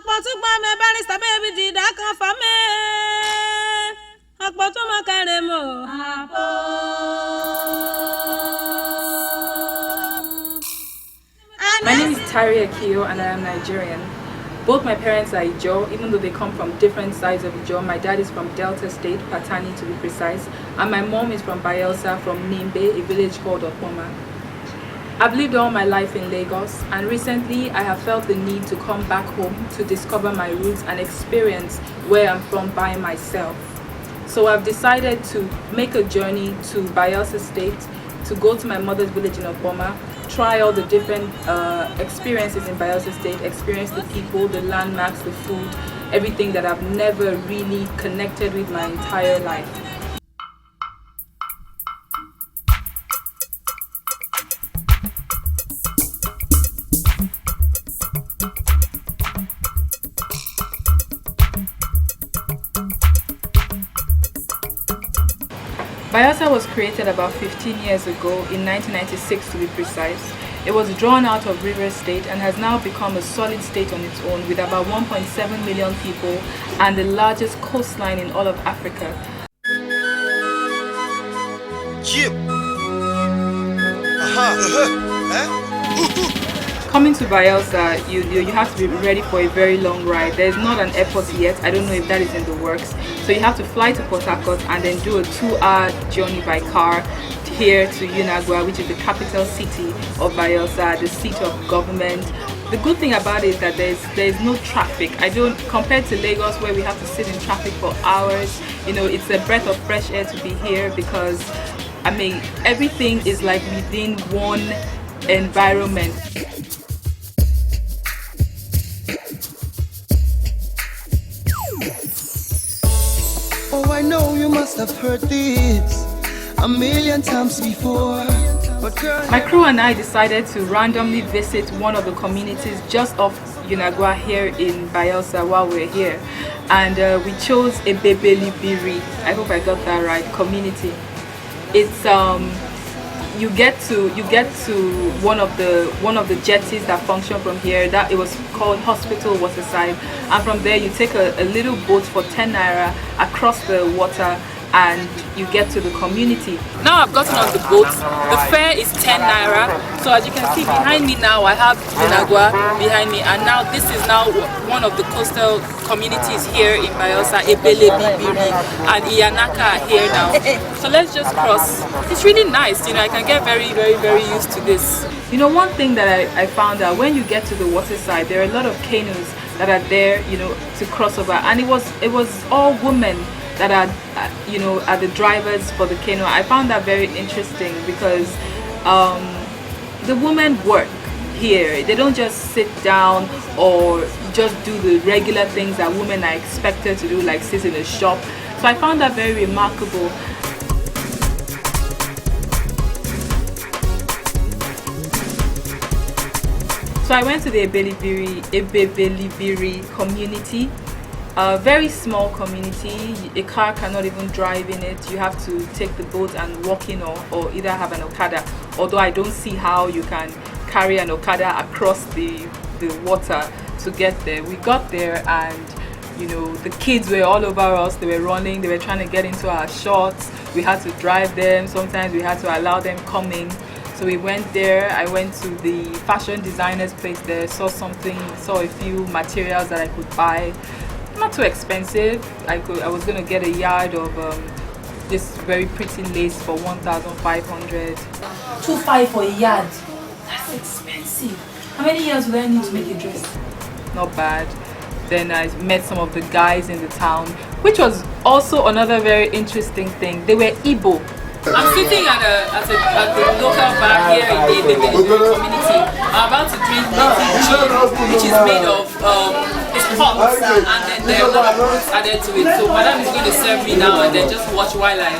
My name is Tari Akio and I am Nigerian. Both my parents are Ijo, even though they come from different sides of Ijo. My dad is from Delta State, Patani to be precise, and my mom is from Bayelsa, from Nimbe, a village called Okpoma. I've lived all my life in Lagos, and recently I have felt the need to come back home to discover my roots and experience where I'm from by myself. So I've decided to make a journey to Bayelsa State, to go to my mother's village in Okpoma, try all the different experiences in Bayelsa State, experience the people, the landmarks, the food, everything that I've never really connected with my entire life. Bayelsa was created about 15 years ago, in 1996 to be precise. It was drawn out of Rivers State and has now become a solid state on its own with about 1.7 million people and the largest coastline in all of Africa. Coming to Bayelsa, you have to be ready for a very long ride. There's not an airport yet. I don't know if that is in the works. So you have to fly to Port Harcourt and then do a 2-hour journey by car here to Unagwa, which is the capital city of Bayelsa, the seat of government. The good thing about it is that there's no traffic. Compared to Lagos where we have to sit in traffic for hours, it's a breath of fresh air to be here because, everything is like within one environment. Oh, I know you must have heard this a million times before. But girl, my crew and I decided to randomly visit one of the communities just off Unagwa here in Bayelsa while we're here, and we chose Ebebelibiri. I hope I got that right. Community. It's you get to one of the jetties that function from here. That it was called Hospital Waterside, and from there you take a little boat for 10 naira across the water and you get to the community. Now I've gotten on the boat. The fare is 10 naira. So as you can see behind me now, I have Unagwa behind me, and now this is now one of the coastal communities here in Bayelsa. Ebelebibiri and Iyanaka are here now. So let's just cross. It's really nice, I can get very, very, very used to this. One thing that I found out when you get to the waterside, there are a lot of canoes that are there, to cross over, and it was all women that are the drivers for the canoe. I found that very interesting because the women work here. They don't just sit down or just do the regular things that women are expected to do, like sit in a shop. So I found that very remarkable. So I went to the Ebebelibiri community. A very small community. A car cannot even drive in it. You have to take the boat and walk in or either have an Okada. Although I don't see how you can carry an Okada across the water to get there. We got there and the kids were all over us. They were running. They were trying to get into our shots. We had to drive them. Sometimes we had to allow them coming. So we went there. I went to the fashion designer's place there, saw a few materials that I could buy. Not too expensive. I was gonna get a yard of this very pretty lace for 1,500. 2.5 for a yard. That's expensive. How many years will I need to make a dress? Not bad. Then I met some of the guys in the town, which was also another very interesting thing. They were Igbo. I'm sitting at the local bar here in the community. I'm about to drink tea, which is made of it's hot, and then there are a lot of fruits added to it. So madam is going to serve me now, and then just watch while I.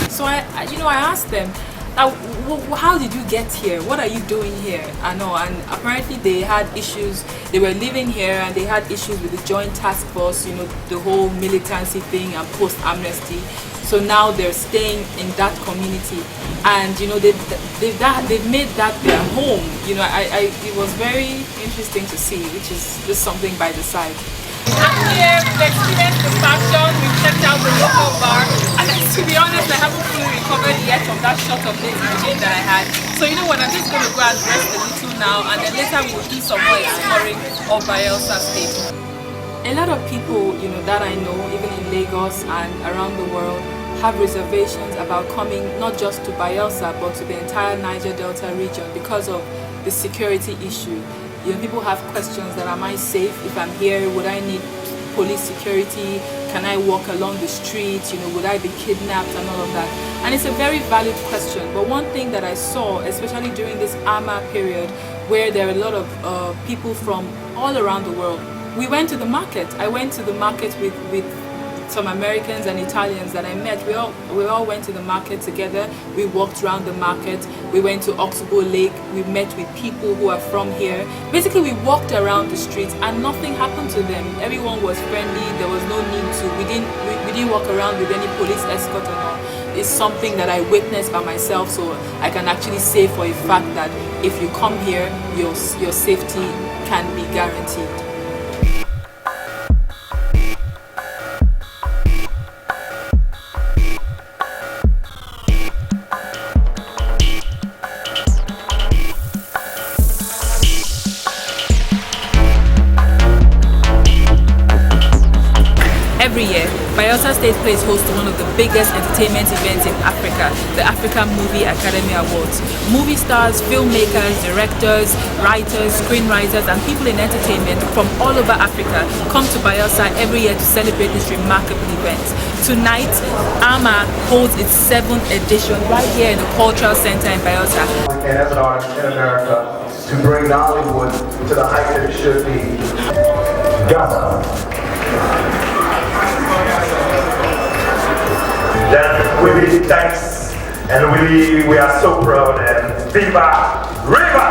So I asked them, how did you get here? What are you doing here? I know, and apparently they had issues. They were living here and they had issues with the Joint Task Force, you know, the whole militancy thing and post-amnesty. So now they're staying in that community, and you know they've made that their home. You know, it was very interesting to see, which is just something by the side. I'm here, we experienced the fashion, we checked out the local bar, and to be honest, I haven't fully recovered yet from that shot of native gin that I had. So you know what, I'm just going to go and rest a little now, and then later we will do some more exploring of Bayelsa State. A lot of people, you know, that I know, even in Lagos and around the world, have reservations about coming not just to Bayelsa but to the entire Niger Delta region because of the security issue. You know, people have questions that am I safe if I'm here? Would I need police security? Can I walk along the streets? You know, would I be kidnapped and all of that? And it's a very valid question. But one thing that I saw, especially during this AMA period, where there are a lot of people from all around the world, we went to the market. I went to the market with some Americans and Italians that I met. We all went to the market together. We walked around the market. We went to Oxbow Lake. We met with people who are from here. Basically, we walked around the streets and nothing happened to them. Everyone was friendly. There was no need to. We didn't walk around with any police escort and all. It's something that I witnessed by myself, so I can actually say for a fact that if you come here, your safety can be guaranteed. Every year, Bayelsa State plays host to one of the biggest entertainment events in Africa, the African Movie Academy Awards. Movie stars, filmmakers, directors, writers, screenwriters, and people in entertainment from all over Africa come to Bayelsa every year to celebrate this remarkable event. Tonight, AMA holds its 7th edition right here in the Cultural Center in Bayelsa. And as an artist in America, to bring Hollywood to the height that it should be. Ghana. Then we thanks and we are so proud and Viva Riva!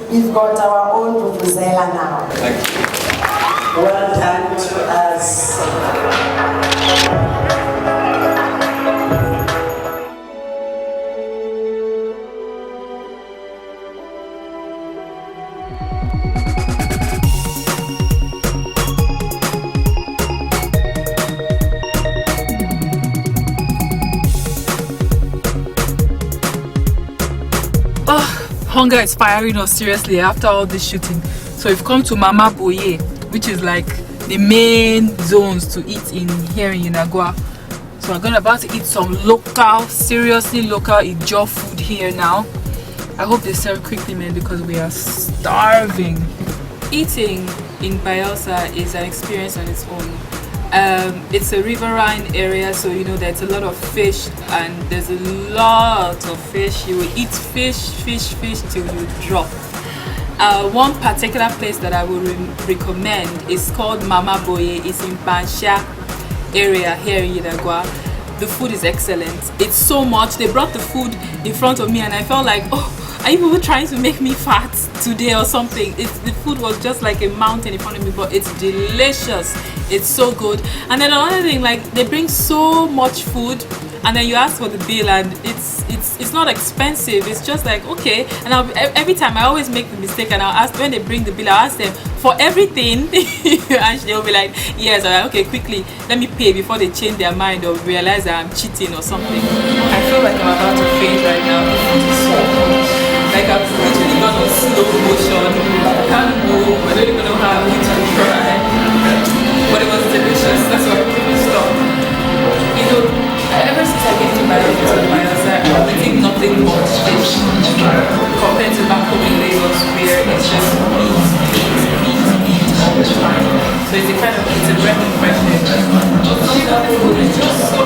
We've got our own Vuvuzela now. Thank you. Well done to us. Hunger is firing us seriously after all this shooting. So we've come to Mama Boye, which is like the main zones to eat in here in Unagua. So we're about to eat some local, seriously local Ijaw food here now. I hope they serve quickly, man, because we are starving. Eating in Bayelsa is an experience on its own. It's a riverine area, so you know there's a lot of fish, and there's a lot of fish. You will eat fish till you drop. One particular place that I would recommend is called Mama Boye. It's in Bansha area here in Unagua. The food is excellent. It's so much. They brought the food in front of me and I felt like, oh, are you people trying to make me fat today or something? The food was just like a mountain in front of me, but it's delicious. It's so good. And then another thing, like they bring so much food and then you ask for the bill and it's not expensive. It's just like, okay. And every time I always make the mistake and I'll ask, when they bring the bill, I'll ask them for everything and they'll be like, yes. I'm like, okay, quickly let me pay before they change their mind or realize that I'm cheating or something. I feel like I'm about to faint right now. The food is so good. Like I've literally gone on slow motion. I can't move. I don't even know how I'm going to try. But it was delicious. That's why I couldn't stop. You know, ever since I came to Bayelsa, I'm eating nothing but fish compared to back home in Lagos where it's just meat all the time. So it's a kind of, it's a breath of fresh air. The food is just so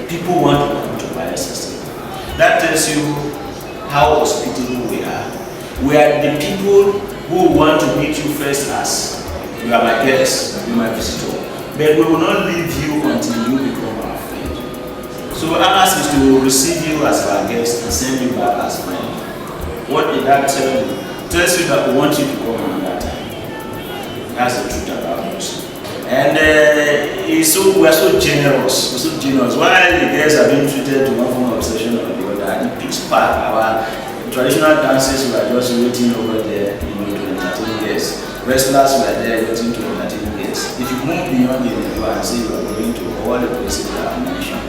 People want to come to Bayelsa. That tells you how hospitable we are. We are the people who want to meet you first as you are my guest, you are my visitor. But we will not leave you until you become our friend. So our ask is to receive you as our guest and send you back as friend. What did that tell you? It tells you that we want you to come another time. That's the truth about us. And we are so generous. We're so generous. While the guests are being treated to one form of obsession or the other, at the Peace Park, our traditional dances were just waiting over there, to entertain guests. Wrestlers were there waiting to entertain guests. If you move beyond the river and say you are going to all the places that I mentioned,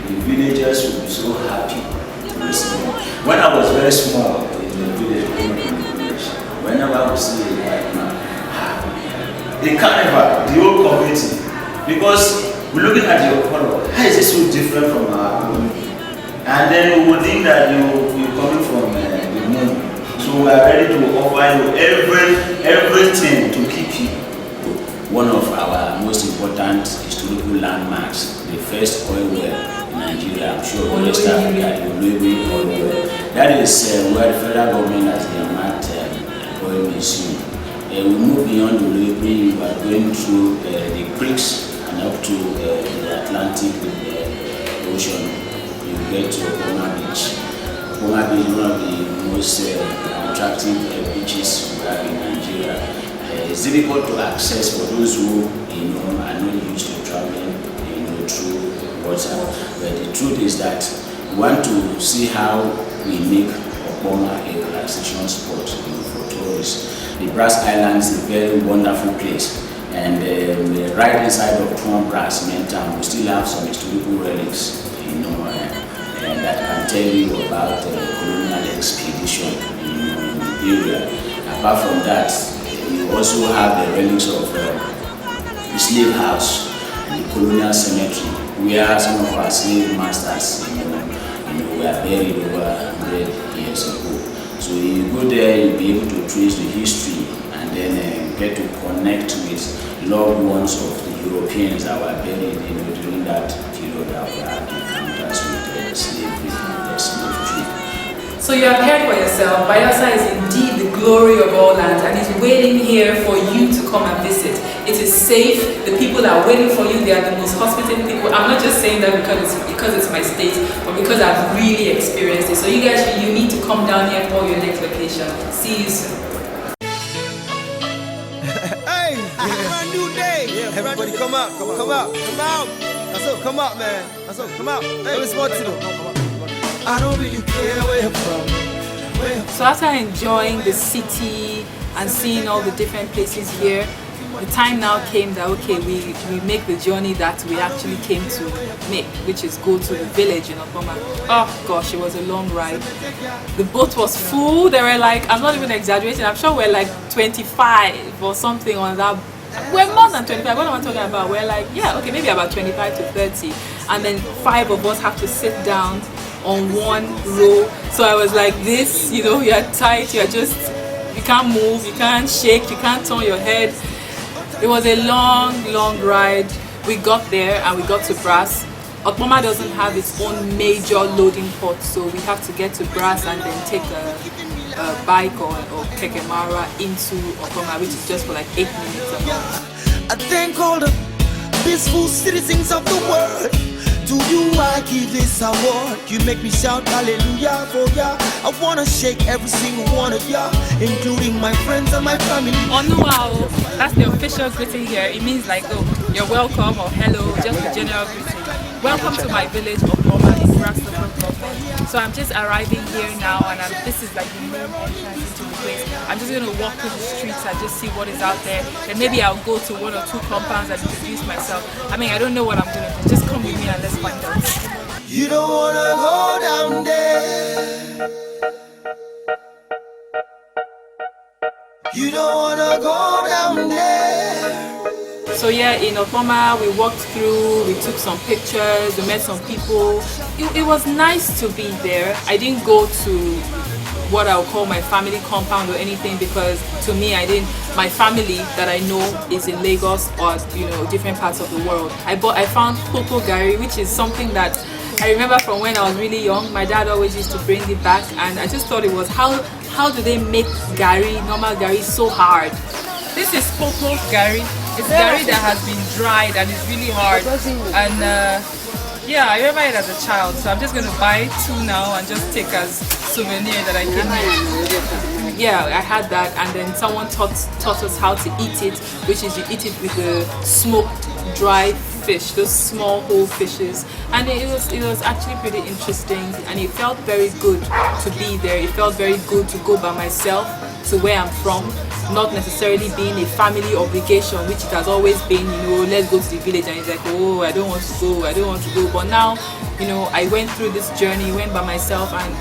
the villagers will be so happy to receive you. When I was very small in the village, whenever I would see a white man, the carnival, the whole community, because we're looking at your color, how is it so different from our own? And then we would think that you're coming from the moon. So we are ready to offer you everything to keep you. One of our most important historical landmarks, the first oil well in Nigeria, I'm sure West Africa, the Oloibiri oil well. That is where the federal government has earmarked oil museum. We move beyond the Oloibiri, we are going through the creeks and up to the Atlantic Ocean. You get to Okoma Beach. Okoma Beach is one of the most attractive beaches we have in Nigeria. It's difficult to access for those who are not used to traveling through water. But the truth is that we want to see how we make Okoma a relaxation spot for tourists. The Brass Islands is a very wonderful place, and right inside of Tuan Brass main town, we still have some historical relics, that can tell you about the colonial expedition in the area. Apart from that, we also have the relics of the slave house and the colonial cemetery, where some of our slave masters, were buried over 100 years ago. So you go there, you'll be able to trace the history and then get to connect with loved ones of the Europeans that were buried during that period that we had encounters with slavery and slave trade. So you have heard for yourself, Bayelsa is indeed the glory of all lands and is waiting here for you to come and visit. It is safe, the people are waiting for you, they are the most hospitable people. I'm not just saying that because it's my state, but because I've really experienced it. So you guys, you need to come down here for your next vacation. See you soon. Hey, brand new day. Yeah, everybody come out, come out. That's all, come out, man. That's all, come out. Hey, let's watch it. I don't really care where you're from. So after enjoying the city and seeing all the different places here, the time now came that okay, we make the journey that we actually came to make, which is go to the village in Okoma. Oh gosh, it was a long ride. The boat was full. There were like, I'm not even exaggerating, I'm sure we're like 25 or something on that. We're more than 25. What am I talking about? We're like, yeah, okay, maybe about 25 to 30, and then 5 of us have to sit down on one row. So I was like this, you're tight, you can't move, you can't shake, you can't turn your head. It was a long ride. We got there and we got to Brass. Okoma doesn't have its own major loading port, so we have to get to Brass and then take a bike or Kekemara into Okoma, which is just for like 8 minutes. I thank all the peaceful citizens of the world. To you I give this award. You make me shout hallelujah for ya. I wanna shake every single one of ya, including my friends and my family. Onuwao, that's the official greeting here. It means like, oh, you're welcome or hello, just a general greeting. Welcome to my village of Okoma in Brass local government. So I'm just arriving here now, and this is like the main entrance into the place. I'm just gonna walk through the streets and just see what is out there. Then maybe I'll go to 1 or 2 compounds and introduce myself. I mean, I don't know what I'm gonna do. Just come with me and let's find out. You don't wanna go down there. You don't wanna go down there. So yeah, in Okpoma we walked through, we took some pictures, we met some people. It was nice to be there. I didn't go to what I would call my family compound or anything, because to me my family that I know is in Lagos or different parts of the world. I found Popo Gari, which is something that I remember from when I was really young. My dad always used to bring it back, and I just thought it was how do they make normal gari so hard? This is Popo Gari. It's gari that has been dried and it's really hard. And yeah, I remember it as a child, so I'm just going to buy 2 now and just take as souvenir that I came here. Yeah, I had that, and then someone taught us how to eat it, which is you eat it with the smoked dry fish, those small whole fishes, and it was actually pretty interesting, and it felt very good to be there. It felt very good to go by myself to where I'm from, not necessarily being a family obligation, which it has always been, let's go to the village, and it's like, oh, I don't want to go. But now, I went through this journey, went by myself, and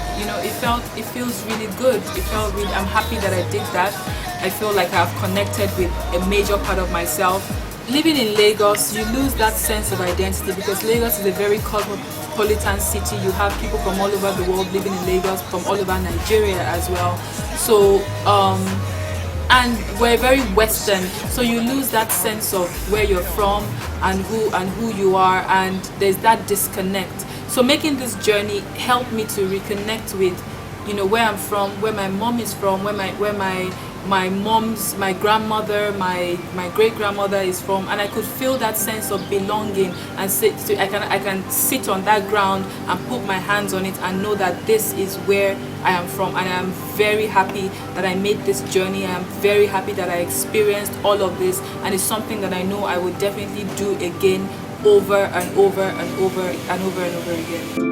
it feels really good. I'm happy that I did that. I feel like I've connected with a major part of myself. Living in Lagos, you lose that sense of identity, because Lagos is a very cosmopolitan city. You have people from all over the world living in Lagos, from all over Nigeria as well. So and we're very Western, so you lose that sense of where you're from and who you are, and there's that disconnect. So making this journey helped me to reconnect with where I'm from, where my mom is from, where my grandmother, my great-grandmother is from, and I could feel that sense of belonging, and I can sit on that ground and put my hands on it and know that this is where I am from. And I am very happy that I made this journey. I am very happy that I experienced all of this, and it's something that I know I would definitely do again, over and over and over and over and over again.